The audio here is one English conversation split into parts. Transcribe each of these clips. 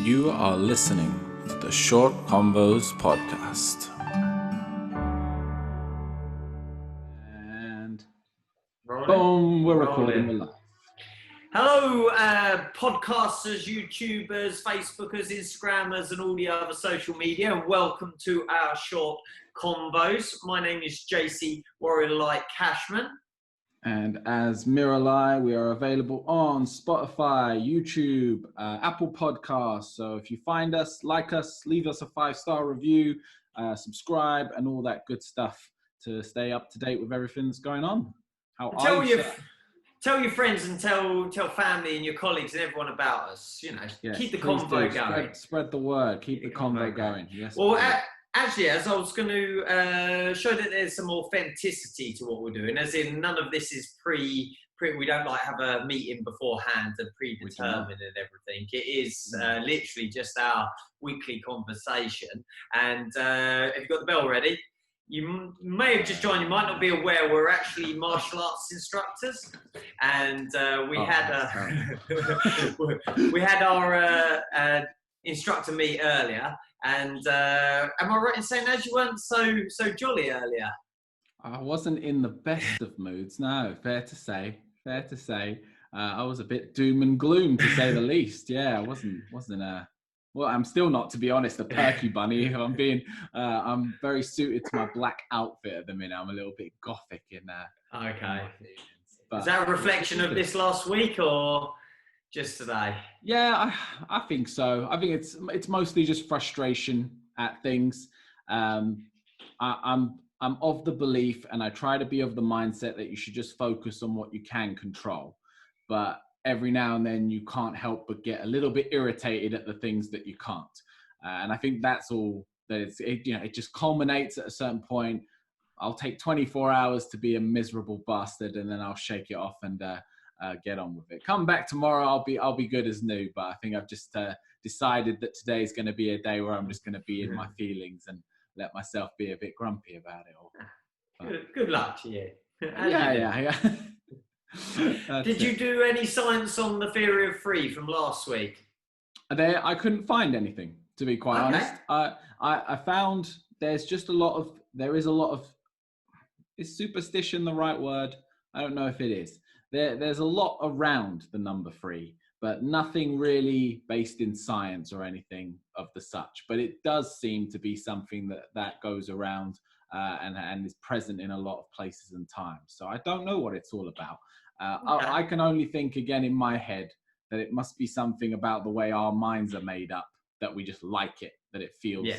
You are listening to the Short Convos podcast. And Rolling. boom, we're recording. We're live. Hello, podcasters, YouTubers, Facebookers, Instagrammers, and all the other social media, and welcome to our short convos. My name is Jacey, Warrior Light Cashman. And as Miralai, we are available on Spotify, YouTube, Apple Podcasts. So if you find us, like us, leave us a 5-star review, subscribe, and all that good stuff to stay up to date with everything that's going on. Tell your friends and tell family and your colleagues and everyone about us. You know, yes, keep the convo going. Spread the word. Keep the convo going. Yes. Well, actually, as I was going to show that there's some authenticity to what we're doing, as in none of this is pre. We don't like have a meeting beforehand and predetermined and everything. It is literally just our weekly conversation. And if you've got the bell ready, you may have just joined. You might not be aware we're actually martial arts instructors, and we had our instructor meet earlier. And am I right in saying as you weren't so jolly earlier? I wasn't in the best of moods. No, fair to say. I was a bit doom and gloom, to say the least. Yeah, I wasn't. Well, I'm still not, to be honest, a perky bunny. If I'm being, I'm very suited to my black outfit at the minute. I'm a little bit gothic in Okay. But is that a reflection of this last week or just today? Yeah, I think so. I think it's mostly just frustration at things. I'm of the belief, and I try to be of the mindset that you should just focus on what you can control. But every now and then you can't help but get a little bit irritated at the things that you can't. And I think that's all that it just culminates at a certain point. I'll take 24 hours to be a miserable bastard, and then I'll shake it off and get on with it. Come back tomorrow, I'll be good as new. But I think I've just decided that today is going to be a day where I'm just going to be in my feelings and let myself be a bit grumpy about it all. Good luck to you. Yeah. Did you do any science on the theory of three from last week? I couldn't find anything, to be quite honest. I found there is a lot of, is superstition the right word? I don't know if it is. There's a lot around the number 3, but nothing really based in science or anything of the such. But it does seem to be something that goes around and is present in a lot of places and times. So I don't know what it's all about. I can only think again in my head that it must be something about the way our minds are made up, that we just like it, that it feels,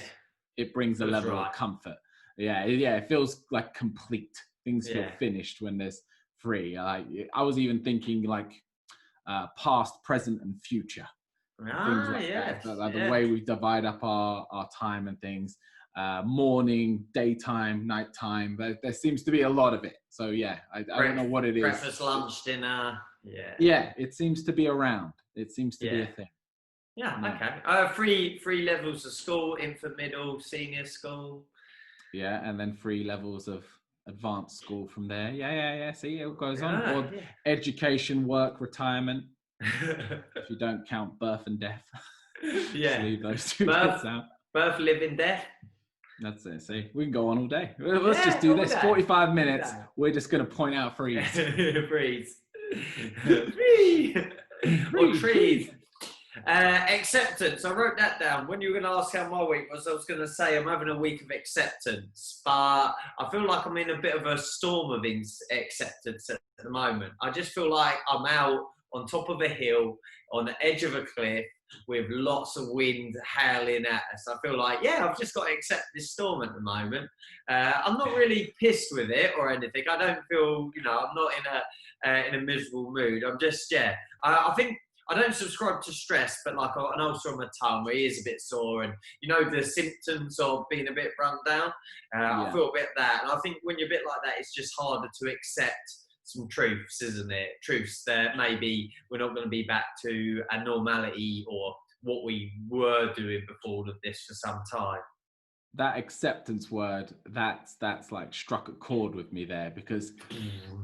it brings a level of comfort. It feels like complete. Things feel finished when there's 3. I was even thinking like past, present, and future. Things like that. The way we divide up our time and things. Morning, daytime, nighttime. There seems to be a lot of it. So I don't know what it is. Breakfast, lunch, dinner. Yeah, it seems to be around. It seems to be a thing. Okay. 3 levels of school: infant, middle, senior school. Yeah, and then 3 levels of advanced school from there. Yeah. See, it goes on. Or education, work, retirement. If you don't count birth and death. Yeah. Leave those 2 bits out. Birth, living, death. That's it. See, we can go on all day. Let's just do this. 45 minutes. We're just going to point out trees. Or trees. Acceptance. I wrote that down. When you were going to ask how my week was, I was going to say I'm having a week of acceptance, but I feel like I'm in a bit of a storm of acceptance at the moment. I just feel like I'm out on top of a hill, on the edge of a cliff, with lots of wind howling at us. I feel like, I've just got to accept this storm at the moment. I'm not really pissed with it or anything. I don't feel, I'm not in a miserable mood. I'm just, I think I don't subscribe to stress, but like an ulcer on my tongue, my ears a bit sore, and the symptoms of being a bit run down. I feel a bit of that. And I think when you're a bit like that, it's just harder to accept some truths, isn't it? Truths that maybe we're not going to be back to a normality or what we were doing before all of this for some time. That acceptance word, that's like struck a chord with me there, because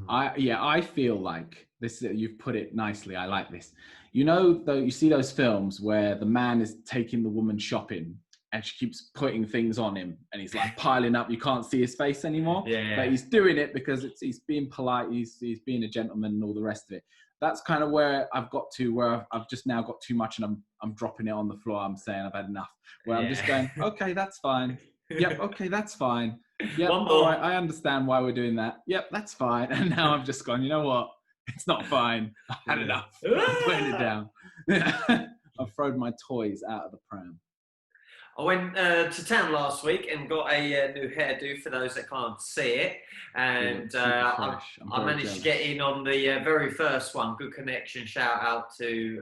I feel like this, you've put it nicely. I like this. You know, though, you see those films where the man is taking the woman shopping and she keeps putting things on him and he's like piling up. You can't see his face anymore. Yeah. But he's doing it because he's being polite. He's being a gentleman and all the rest of it. That's kind of where I've got to, where I've just now got too much and I'm dropping it on the floor. I'm saying I've had enough. Where I'm just going, okay, that's fine. Yep, okay, that's fine. Yep, all right, I understand why we're doing that. Yep, that's fine. And now I've just gone, you know what? It's not fine. I've had enough. I'm putting it down. I've thrown my toys out of the pram. I went to town last week and got a new hairdo for those that can't see it. And I managed to get in on the very first one. Good connection. Shout out to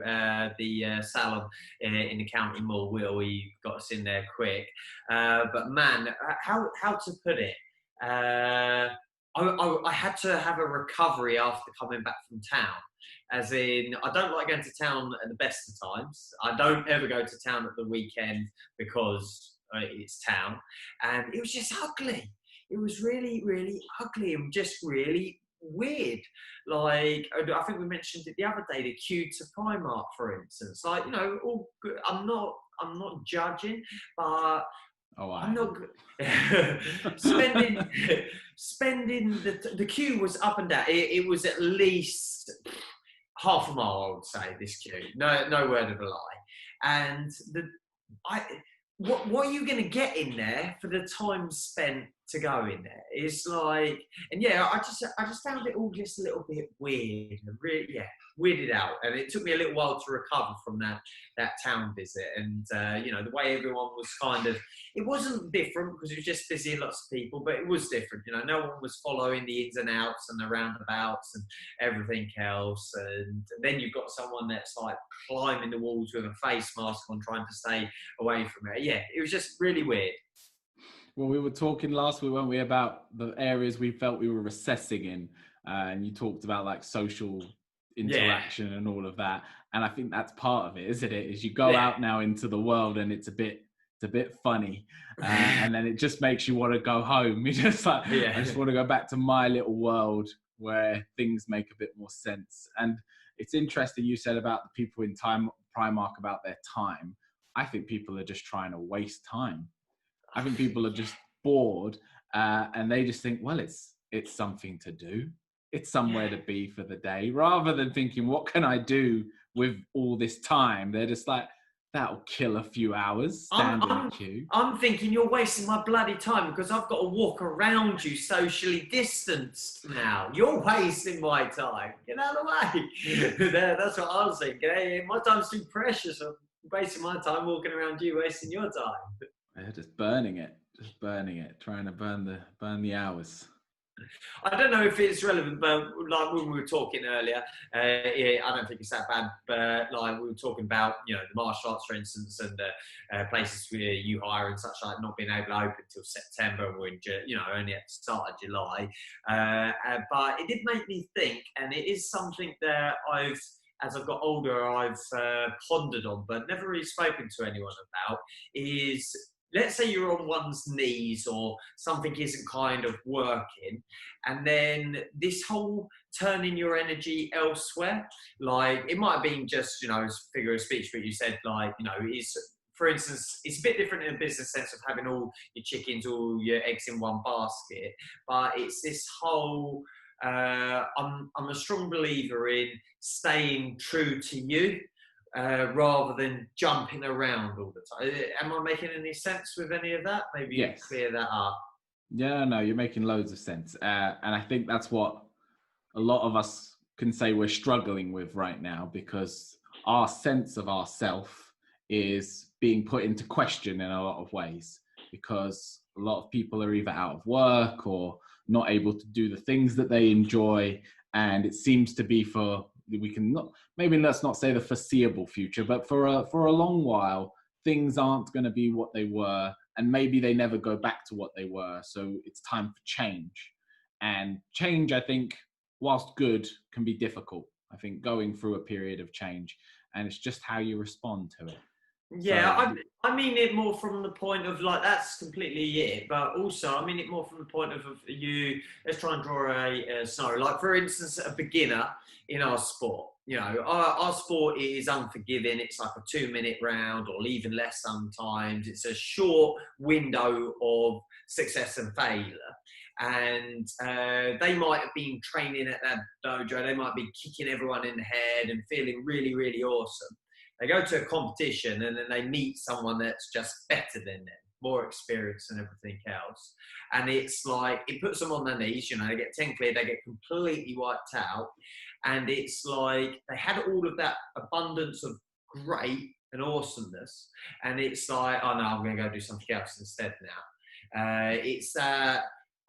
the salon in the county mall. We got us in there quick. But man, how to put it? I had to have a recovery after coming back from town. As in, I don't like going to town at the best of times. I don't ever go to town at the weekend because it's town. And it was just ugly. It was really, really ugly and just really weird. Like, I think we mentioned it the other day, the queue to Primark, for instance. Like, you know, all good. I'm not judging, but I'm not spending the queue was up and down. It was at least half a mile, I would say, this queue. No word of a lie. And what are you going to get in there for the time spent to go in there? It's like, and yeah, I just found it all just a little bit weird, and really, weirded out. And it took me a little while to recover from that town visit. And you know, the way everyone was kind of, it wasn't different because it was just busy and lots of people, but it was different. You know, no one was following the ins and outs and the roundabouts and everything else. And then you've got someone that's like climbing the walls with a face mask on, trying to stay away from it. Yeah, it was just really weird. Well, we were talking last week, weren't we, about the areas we felt we were recessing in, and you talked about like social interaction and all of that. And I think that's part of it, isn't it? Is you go out now into the world and it's a bit funny, and then it just makes you want to go home. You're just like, I just want to go back to my little world where things make a bit more sense. And it's interesting you said about the people in Primark about their time. I think people are just trying to waste time. I think people are just bored, and they just think, well, it's something to do. It's somewhere to be for the day, rather than thinking, what can I do with all this time? They're just like, that'll kill a few hours, stand in a queue. I'm thinking you're wasting my bloody time because I've got to walk around you socially distanced now. You're wasting my time. Get out of the way. That's what I was thinking. Hey, my time's too precious. I'm wasting my time walking around you, wasting your time. Yeah, just burning it, trying to burn the hours. I don't know if it's relevant, but like when we were talking earlier, I don't think it's that bad, but like we were talking about, you know, the martial arts, for instance, and places where you hire and such like not being able to open until September, and we're only at the start of July. But it did make me think, and it is something that as I've got older, I've pondered on, but never really spoken to anyone about, is, let's say you're on one's knees or something isn't kind of working, and then this whole turning your energy elsewhere, like it might have been just, you know, as a figure of speech, but you said like, you know, for instance, it's a bit different in a business sense of having all your chickens, all your eggs in one basket, but it's this whole, I'm a strong believer in staying true to you. Rather than jumping around all the time. Am I making any sense with any of that? Maybe you clear that up. Yeah, no, you're making loads of sense. And I think that's what a lot of us can say we're struggling with right now, because our sense of ourself is being put into question in a lot of ways, because a lot of people are either out of work or not able to do the things that they enjoy. And it seems to be maybe let's not say the foreseeable future, but for a long while, things aren't going to be what they were, and maybe they never go back to what they were. So it's time for change. And change, I think, whilst good, can be difficult. I think going through a period of change, and it's just how you respond to it. Yeah, so, I mean it more from the point of like, that's completely it, but also I mean it more from the point of you, let's try and draw a scenario. Like for instance, a beginner in our sport, you know, our sport is unforgiving. It's like a 2-minute round or even less sometimes. It's a short window of success and failure. And they might have been training at that dojo. They might be kicking everyone in the head and feeling really, really awesome. They go to a competition and then they meet someone that's just better than them, more experienced and everything else. And it's like, it puts them on their knees, you know, they get 10 clear, they get completely wiped out. And it's like, they had all of that abundance of great and awesomeness. And it's like, oh no, I'm going to go do something else instead now.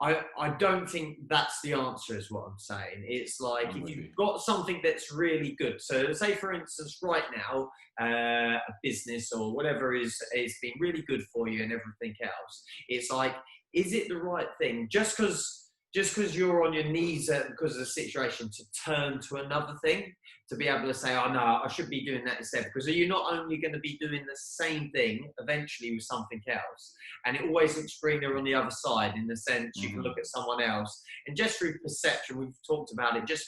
I don't think that's the answer is what I'm saying. It's like, if you've got something that's really good. So say, for instance, right now, a business or whatever is been really good for you and everything else. It's like, is it the right thing? Just because you're on your knees because of the situation, to turn to another thing, to be able to say, oh no, I should be doing that instead. Because are you not only going to be doing the same thing eventually with something else? And it always looks greener on the other side, in the sense you can look at someone else, and just through perception, we've talked about it, just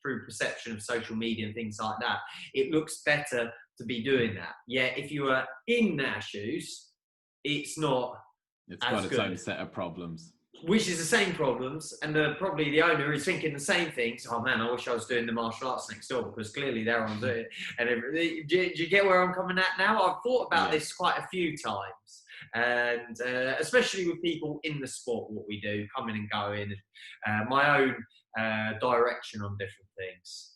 through perception of social media and things like that, it looks better to be doing that. Yeah, if you are in their shoes, it's not. It's got its own set of problems. Which is the same problems, and probably the owner is thinking the same things. Oh man, I wish I was doing the martial arts next door, because clearly they're on doing it. And do you get where I'm coming at now? I've thought about this quite a few times, and especially with people in the sport, what we do, coming and going, and my own direction on different things.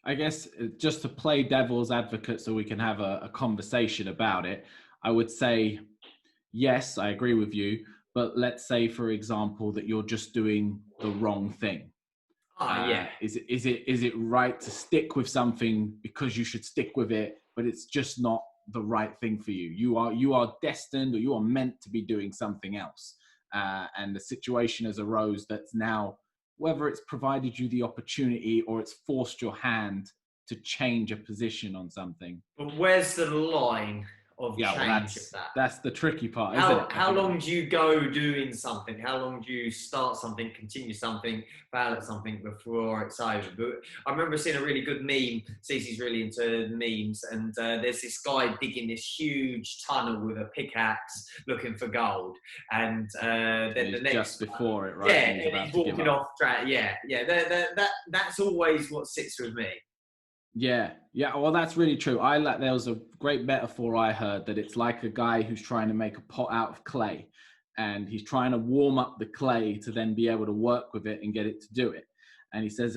I guess just to play devil's advocate so we can have a conversation about it, I would say, yes, I agree with you. But let's say, for example, that you're just doing the wrong thing. Is it right to stick with something because you should stick with it, but it's just not the right thing for you? You are destined, or you are meant to be doing something else. And the situation has arose that's now, whether it's provided you the opportunity or it's forced your hand to change a position on something. But where's the line of change of that? That's the tricky part, isn't it? How long do you go doing something? How long do you start something, continue something, fail at something before it's over? But I remember seeing a really good meme. Cece's really into memes, and there's this guy digging this huge tunnel with a pickaxe looking for gold, and then the next just before it, right? Yeah, and he's walking off track. Yeah. That's always what sits with me. Yeah. Well, that's really true. There was a great metaphor I heard, that it's like a guy who's trying to make a pot out of clay, and he's trying to warm up the clay to then be able to work with it and get it to do it. And he says,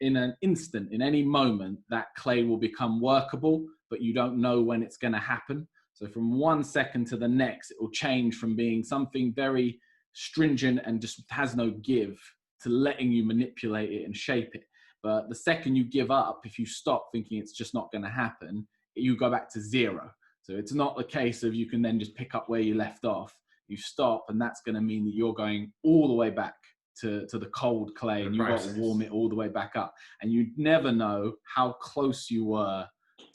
in an instant, in any moment, that clay will become workable, but you don't know when it's going to happen. So from 1 second to the next, it will change from being something very stringent and just has no give to letting you manipulate it and shape it. But the second you give up, if you stop thinking it's just not going to happen, you go back to zero. So it's not the case of you can then just pick up where you left off. You stop, and that's going to mean that you're going all the way back to the cold clay, and you've got to warm it all the way back up. And you never know how close you were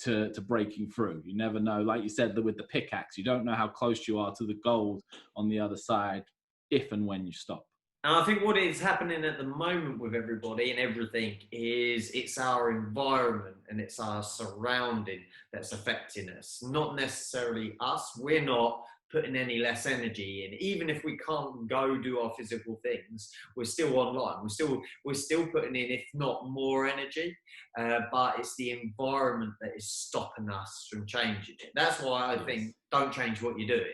to breaking through. You never know, like you said, with the pickaxe, you don't know how close you are to the gold on the other side if and when you stop. And I think what is happening at the moment with everybody and everything is it's our environment and it's our surrounding that's affecting us, not necessarily us. We're not putting any less energy in. Even if we can't go do our physical things, we're still online. We're still putting in, if not more energy, but it's the environment that is stopping us from changing it. That's why I think don't change what you're doing.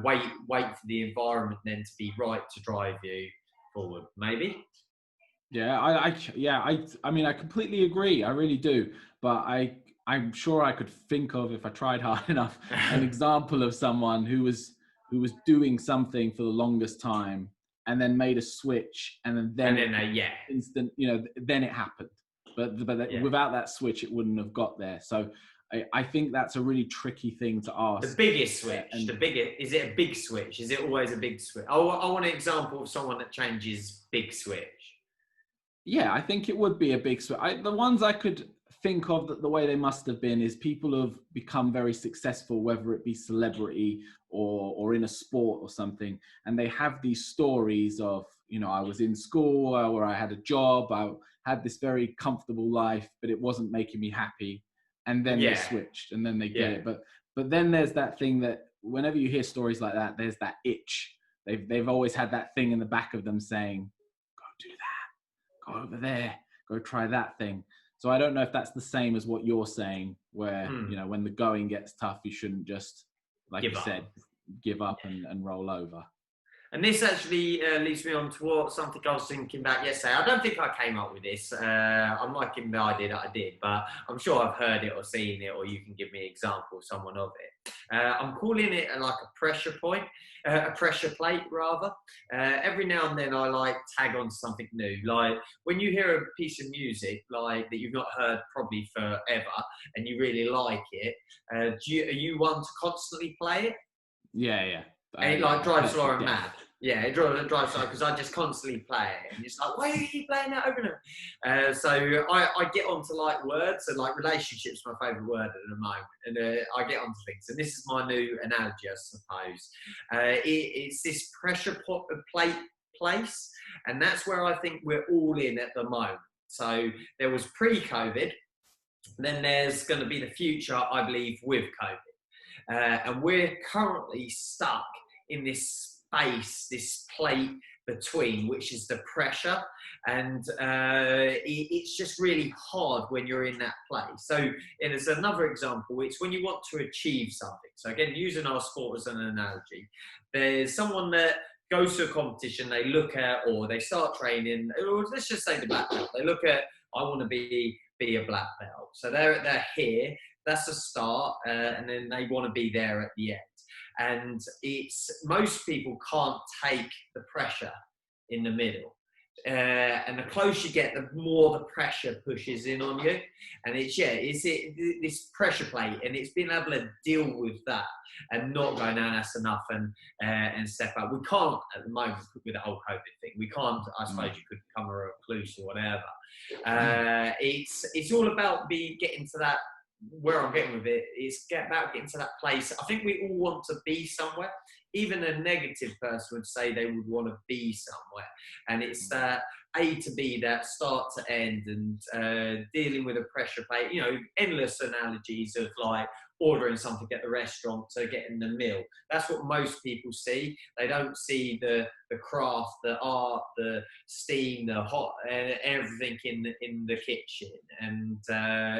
Wait for the environment then to be right to drive you forward, maybe. I mean, I completely agree. I really do. But I'm sure I could think of, if I tried hard enough, an example of someone who was doing something for the longest time and then made a switch, and then instant, then it happened. But without that switch, it wouldn't have got there. So I think that's a really tricky thing to ask. The biggest switch, is it a big switch? Is it always a big switch? I want an example of someone that changes big switch. Yeah, I think it would be a big switch. The ones I could think of that the way they must have been is people who have become very successful, whether it be celebrity or in a sport or something, and they have these stories of, I was in school or I had a job, I had this very comfortable life, but it wasn't making me happy. And then they switched, and then they get it. But then there's that thing that whenever you hear stories like that, there's that itch. They've always had that thing in the back of them saying, go do that, go over there, go try that thing. So I don't know if that's the same as what you're saying, where, when the going gets tough, you shouldn't just, like you said, give up and roll over. And this actually leads me on to something I was thinking about yesterday. I don't think I came up with this. I'm not giving the idea that I did, but I'm sure I've heard it or seen it, or you can give me an example, someone of it. I'm calling it like a pressure point, a pressure plate rather. Every now and then I tag on something new. Like when you hear a piece of music like that you've not heard probably forever and you really like it, are you one to constantly play it? Yeah. And it drives Lauren mad. Yeah, it drives Lauren because I just constantly play it. And it's like, why are you playing that over and over? So I get onto words, and relationships my favourite word at the moment. And I get onto things. And this is my new analogy, I suppose. It's this pressure plate place. And that's where I think we're all in at the moment. So there was pre-COVID. Then there's going to be the future, I believe, with COVID. And we're currently stuck in this space, this plate between, which is the pressure. And it's just really hard when you're in that place. So there's another example. It's when you want to achieve something. So again, using our sport as an analogy, there's someone that goes to a competition, they look at, or they start training, or let's just say the black belt. They look at, I want to be a black belt. So they're here. That's a start, and then they want to be there at the end. And most people can't take the pressure in the middle. And the closer you get, the more the pressure pushes in on you. And it's this pressure plate, and it's being able to deal with that and not go, no, that's enough, and step up. We can't at the moment with the whole COVID thing. We can't. I suppose you could become a recluse or whatever. It's all about getting to that. Where I'm getting with it is about getting to that place. I think we all want to be somewhere. Even a negative person would say they would want to be somewhere. And it's that A to B, that start to end, and dealing with a pressure plate. Endless analogies of ordering something at the restaurant to getting the meal. That's what most people see. They don't see the craft, the art, the steam, the hot, and everything in the kitchen. And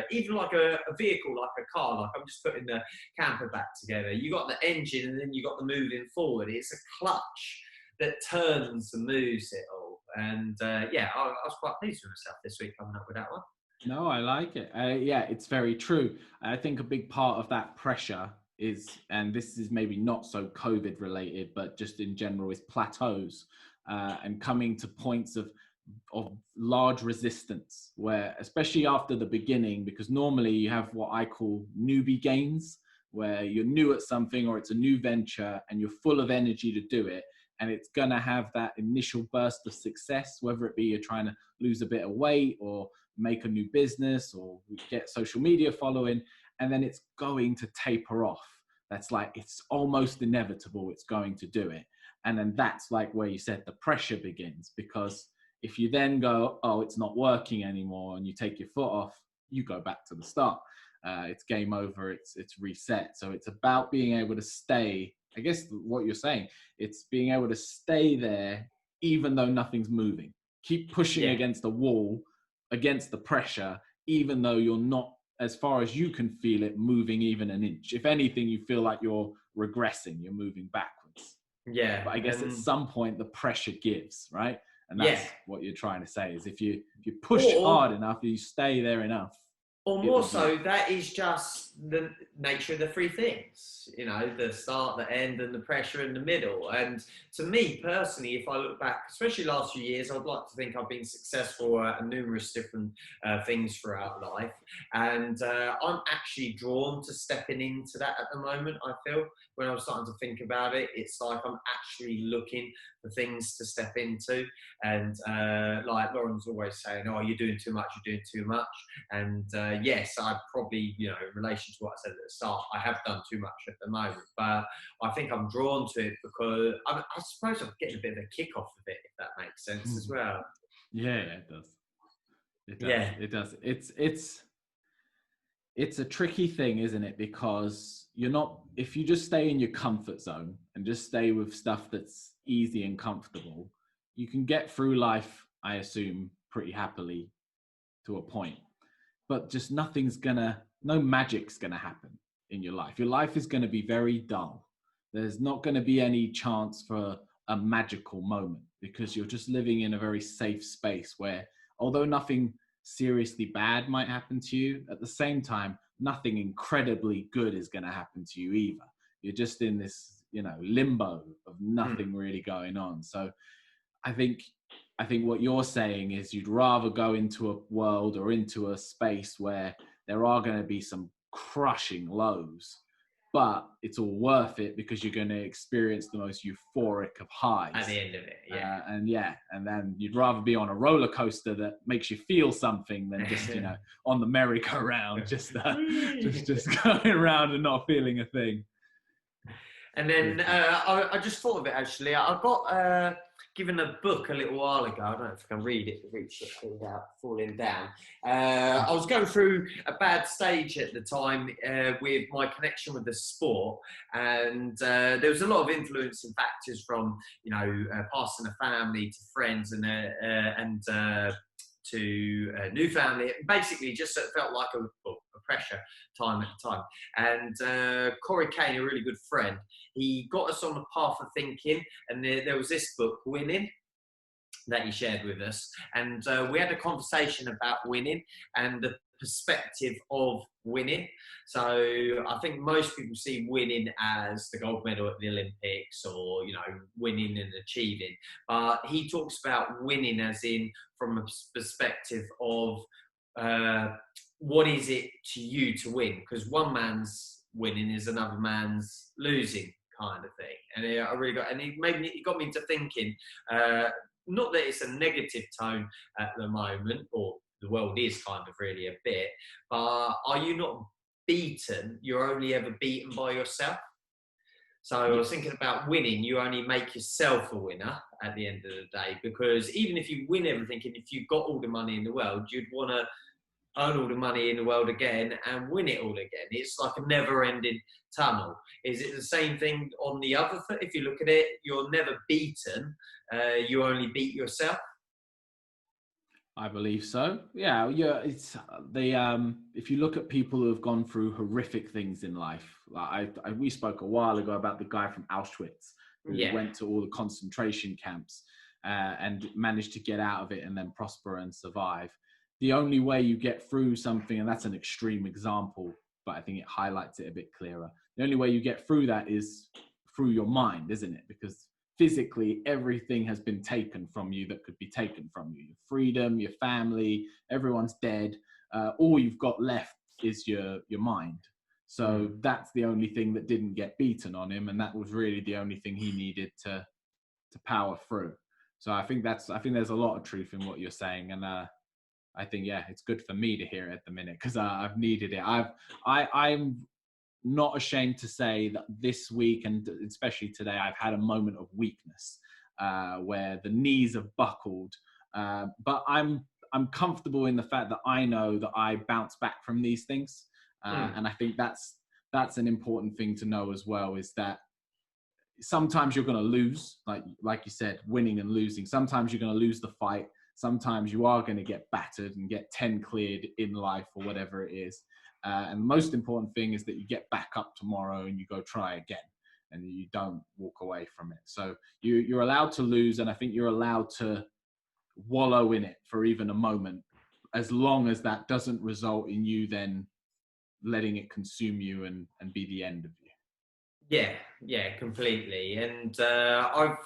even like a vehicle, like a car, like I'm just putting the camper back together. You got the engine, and then you got the moving forward. It's a clutch that turns and moves it all. And I was quite pleased with myself this week coming up with that one. No, I like it. It's very true. I think a big part of that pressure is, and this is maybe not so COVID related, but just in general, is plateaus and coming to points of large resistance, where, especially after the beginning, because normally you have what I call newbie gains, where you're new at something or it's a new venture and you're full of energy to do it. And it's going to have that initial burst of success, whether it be you're trying to lose a bit of weight or make a new business or get social media following, and then it's going to taper off. That's it's almost inevitable it's going to do it. And then that's where you said the pressure begins, because if you then go, oh, it's not working anymore, and you take your foot off, you go back to the start. It's game over, it's reset. So it's about being able to stay, I guess what you're saying, it's being able to stay there even though nothing's moving. Keep pushing against the wall, against the pressure, even though you're not, as far as you can feel it, moving even an inch. If anything, you feel like you're regressing, you're moving backwards. Yeah. But I guess at some point the pressure gives, right? And that's what you're trying to say, is if you push hard enough, you stay there enough. Or more so, that is just the nature of the three things, the start, the end, and the pressure in the middle. And to me personally, if I look back, especially last few years, I'd like to think I've been successful at numerous different things throughout life. And I'm actually drawn to stepping into that at the moment, I feel. When I'm starting to think about it, it's like I'm actually looking for things to step into. And like Lauren's always saying, oh, you're doing too much, you're doing too much. And yes, I probably, relationship relation to what I said at the start, I have done too much at the moment, but I think I'm drawn to it because I suppose I'm getting a bit of a kick off of it, if that makes sense as well. Yeah, it does. It does. Yeah. It does. It's a tricky thing, isn't it? Because if you just stay in your comfort zone and just stay with stuff that's easy and comfortable, you can get through life, I assume, pretty happily to a point. But just no magic's gonna happen in your life. Your life is gonna be very dull. There's not gonna be any chance for a magical moment because you're just living in a very safe space where, although nothing seriously bad might happen to you, at the same time, nothing incredibly good is going to happen to you either. You're just in this, limbo of nothing really going on. So I think what you're saying is you'd rather go into a world or into a space where there are going to be some crushing lows, but it's all worth it because you're going to experience the most euphoric of highs at the end of it. And then you'd rather be on a roller coaster that makes you feel something than just on the merry-go-round just going around and not feeling a thing. And then I just thought of it actually. I got given a book a little while ago. I don't know if I can read it without falling down. I was going through a bad stage at the time with my connection with the sport, and there was a lot of influencing factors from passing a family to friends and to a new family. Basically, just felt like a pressure time at the time. And Corey Kane, a really good friend, he got us on the path of thinking, and there was this book, Winning, that he shared with us. And we had a conversation about winning and the perspective of winning. So I think most people see winning as the gold medal at the Olympics or, winning and achieving. But he talks about winning as in from a perspective of what is it to you to win? Because one man's winning is another man's losing, kind of thing. And it got me to thinking, not that it's a negative tone at the moment, or the world is kind of really a bit, but are you not beaten? You're only ever beaten by yourself. So I was thinking about winning, you only make yourself a winner at the end of the day, because even if you win everything and if you've got all the money in the world, you'd want to earn all the money in the world again and win it all again. It's like a never-ending tunnel. Is it the same thing on the other foot? If you look at it, you're never beaten. You only beat yourself. I believe so. Yeah. It's if you look at people who have gone through horrific things in life, like we spoke a while ago about the guy from Auschwitz who went to all the concentration camps and managed to get out of it and then prosper and survive. The only way you get through something, and that's an extreme example, but I think it highlights it a bit clearer. The only way you get through that is through your mind, isn't it? Because physically, everything has been taken from you that could be taken from you. Your freedom, your family, everyone's dead. All you've got left is your mind. So that's the only thing that didn't get beaten on him, and that was really the only thing he needed to power through. So I think there's a lot of truth in what you're saying, and I think it's good for me to hear it at the minute because I've needed it. I'm not ashamed to say that this week, and especially today, I've had a moment of weakness where the knees have buckled. But I'm comfortable in the fact that I know that I bounce back from these things. And I think that's an important thing to know as well, is that sometimes you're going to lose, like you said, winning and losing. Sometimes you're going to lose the fight. Sometimes you are going to get battered and get 10 cleared in life or whatever it is. And the most important thing is that you get back up tomorrow and you go try again and you don't walk away from it. So you're allowed to lose, and I think you're allowed to wallow in it for even a moment, as long as that doesn't result in you then letting it consume you and be the end of you. Yeah, completely. And I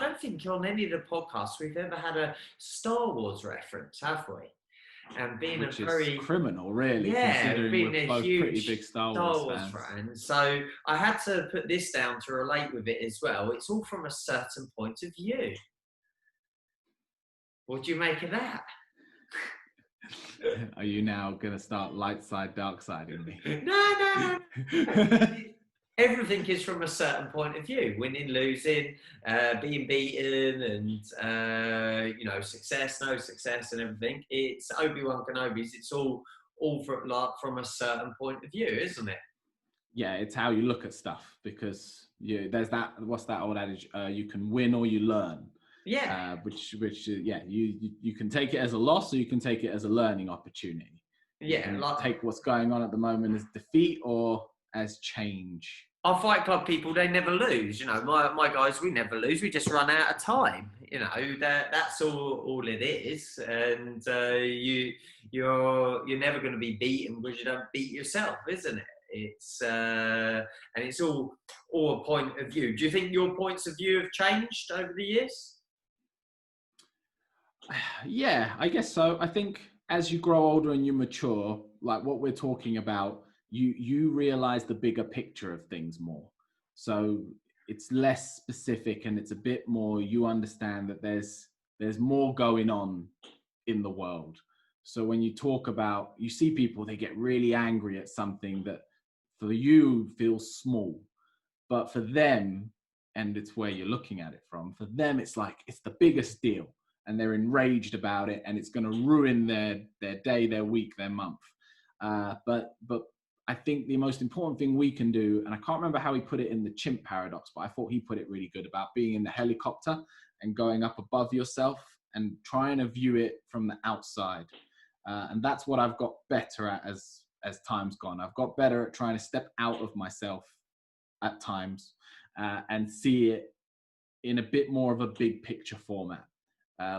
don't think on any of the podcasts we've ever had a Star Wars reference, have we? And being Which a very is criminal, really, considering being we're a both huge pretty big Star Wars fans. So I had to put this down to relate with it as well. It's all from a certain point of view. What do you make of that? Are you now going to start light side, dark siding me? No. Everything is from a certain point of view: winning, losing, being beaten, and success, no success, and everything. It's Obi-Wan Kenobi's. It's all from a certain point of view, isn't it? Yeah, it's how you look at stuff, because there's that. What's that old adage? You can win or you learn. Yeah. You can take it as a loss, or you can take it as a learning opportunity. Yeah, you can take what's going on at the moment as defeat or as change. Our Fight Club people, they never lose. You know, my guys, we never lose. We just run out of time. You know, that's all it is. And you're never going to be beaten because you don't beat yourself, isn't it? It's and it's all a point of view. Do you think your points of view have changed over the years? Yeah, I guess so. I think as you grow older and you mature, like what we're talking about, you realize the bigger picture of things more. So it's less specific, and it's a bit more, you understand that there's more going on in the world. So when you talk about, you see people, they get really angry at something that for you feels small, but for them, and it's where you're looking at it from, for them it's like it's the biggest deal, and they're enraged about it, and it's going to ruin their day, their week, their month. But I think the most important thing we can do, and I can't remember how he put it in the chimp paradox, but I thought he put it really good about being in the helicopter and going up above yourself and trying to view it from the outside. And that's what I've got better at as time's gone. I've got better at trying to step out of myself at times and see it in a bit more of a big picture format.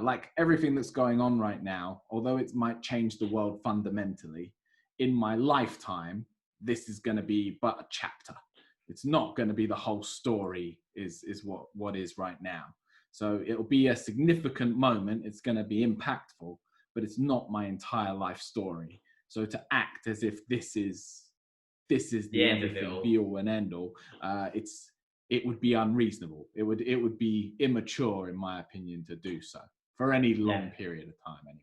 Like everything that's going on right now, although it might change the world fundamentally, in my lifetime, this is going to be but a chapter. It's not going to be the whole story is what is right now. So it'll be a significant moment. It's going to be impactful, but it's not my entire life story. So to act as if this is the everything, be all and end all, it would be unreasonable. It would be immature, in my opinion, to do so for any long period of time, anyway.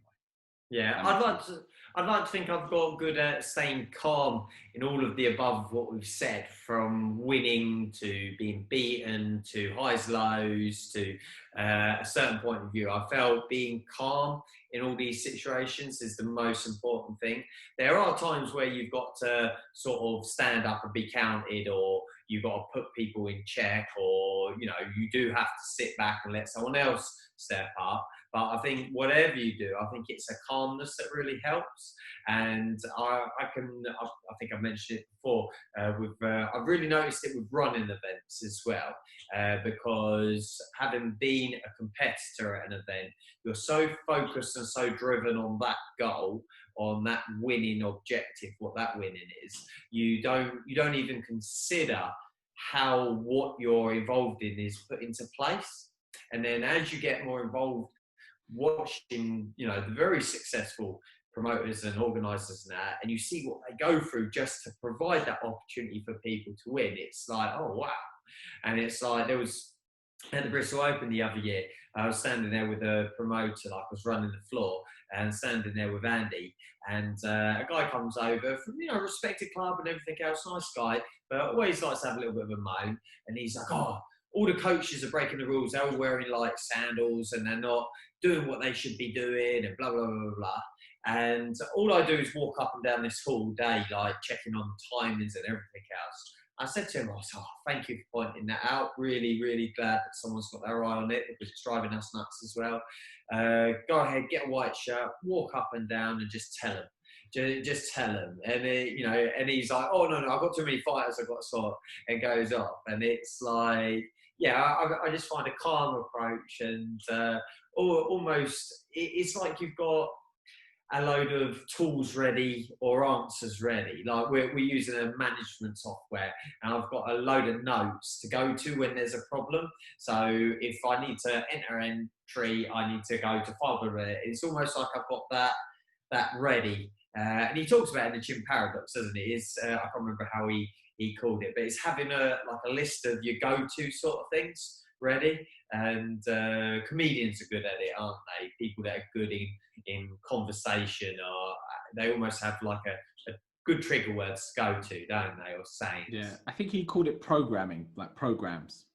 Yeah, I'd like to think I've got good at staying calm in all of the above of what we've said, from winning to being beaten to highs, lows to a certain point of view. I felt being calm in all these situations is the most important thing. There are times where you've got to sort of stand up and be counted, or you've got to put people in check, or you do have to sit back and let someone else step up. But I think whatever you do, I think it's a calmness that really helps. And I think I mentioned it before. I've really noticed it with running events as well, because having been a competitor at an event, you're so focused and so driven on that goal, on that winning objective, what that winning is. You don't even consider how what you're involved in is put into place. And then as you get more involved, watching the very successful promoters and organisers and you see what they go through just to provide that opportunity for people to win, it's like, oh wow. And it's like, there was at the Bristol Open the other year, I was standing there with a promoter, like I was running the floor and standing there with Andy, and a guy comes over from respected club and everything else, nice guy, but always likes to have a little bit of a moan, and he's like, oh, all the coaches are breaking the rules. They're all wearing like sandals and they're not doing what they should be doing, and blah, blah, blah, blah, blah. And all I do is walk up and down this hall day, like checking on timings and everything else. I said to him, thank you for pointing that out. Really, really glad that someone's got their eye on it, because it's driving us nuts as well. Go ahead, get a white shirt, walk up and down and just tell them. Just tell him. And and he's like, oh no, I've got too many fighters I've got to sort, and goes off. And it's like, I just find a calm approach, and almost it's like you've got a load of tools ready or answers ready. Like we're using a management software, and I've got a load of notes to go to when there's a problem. So if I need to enter entry, I need to go to file. It's almost like I've got that ready. And he talks about it in the Chim Paradox, doesn't he? I can't remember how he called it, but it's having a list of your go-to sort of things really. And comedians are good at it, aren't they? People that are good in conversation, or they almost have like a good trigger words to go to, don't they, or sayings? Yeah, I think he called it programming, like programs.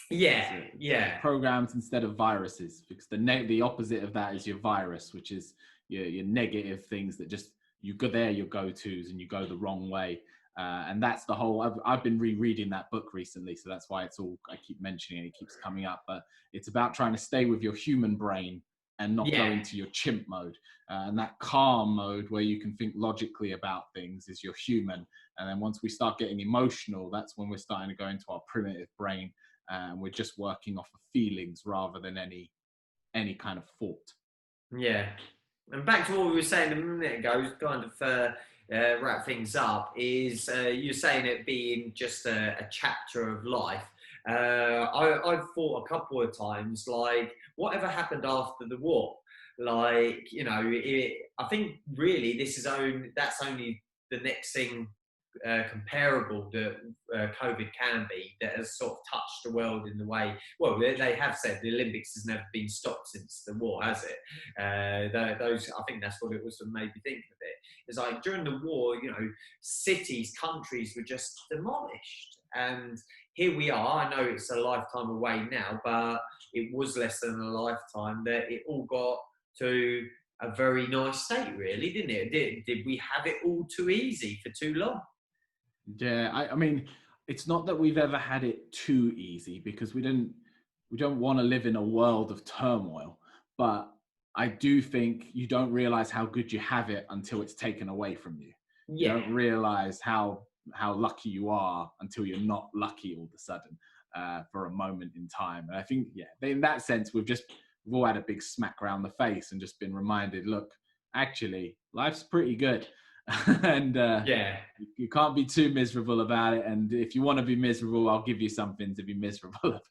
Yeah. Programs instead of viruses, because the opposite of that is your virus, which is your negative things that just you go there, your go-tos, and you go the wrong way. And that's the whole. I've been rereading that book recently, so that's why it's all I keep mentioning it. It keeps coming up, but it's about trying to stay with your human brain and not go into your chimp mode. And that calm mode where you can think logically about things is your human. And then once we start getting emotional, that's when we're starting to go into our primitive brain. And we're just working off of feelings rather than any kind of thought. Yeah. And back to what we were saying a minute ago, kind of wrap things up, is you're saying it being just a chapter of life. I've thought a couple of times, like, whatever happened after the war? Like, you know, I think really that's only the next thing comparable that COVID can be, that has sort of touched the world in the way. Well, they have said the Olympics has never been stopped since the war, has it? I think that's what it was that made me think of it. It's like during the war, you know, cities, countries were just demolished, and here we are. I know it's a lifetime away now, but it was less than a lifetime that it all got to a very nice state, really, didn't it? Did we have it all too easy for too long? Yeah, I mean, it's not that we've ever had it too easy, because we don't want to live in a world of turmoil. But I do think you don't realize how good you have it until it's taken away from you. Yeah. You don't realize how lucky you are until you're not lucky all of a sudden for a moment in time. And I think, in that sense, we've all had a big smack around the face and just been reminded, look, actually, life's pretty good. And you can't be too miserable about it. And if you want to be miserable, I'll give you something to be miserable about.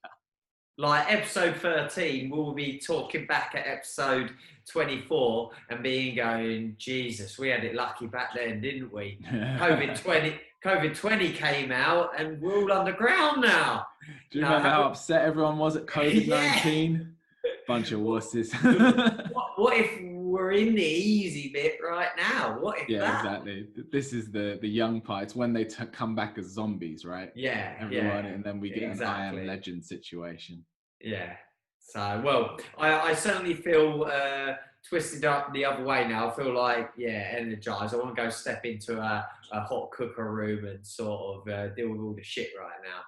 Like episode 13, we'll be talking back at episode 24 and going, Jesus, we had it lucky back then, didn't we? COVID 20 came out and we're all underground now. Do you remember how upset everyone was at COVID-19? Yeah. Bunch of wusses. What if we're in the easy bit right now? What if that? Exactly. This is the young part. It's when they come back as zombies, right? Yeah. Everyone, and then we get an I Am Legend situation. Yeah. So, well, I certainly feel twisted up the other way now. I feel like, energized. I want to go step into a hot cooker room and sort of deal with all the shit right now.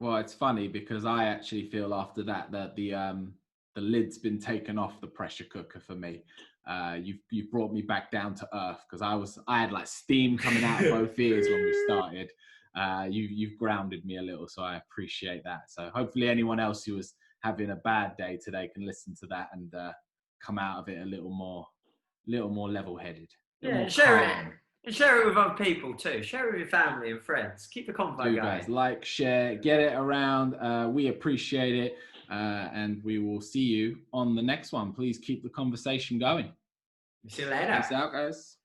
Well, it's funny because I actually feel after that the lid's been taken off the pressure cooker for me. You've brought me back down to earth, because I had like steam coming out of both ears when we started. You've grounded me a little, so I appreciate that. So hopefully anyone else who was having a bad day today can listen to that and come out of it a little more level-headed. Yeah, share it with other people too. Share it with your family and friends. Keep the convo going. Guys, like, share, get it around. We appreciate it. And we will see you on the next one. Please keep the conversation going. See you later. Peace out, guys.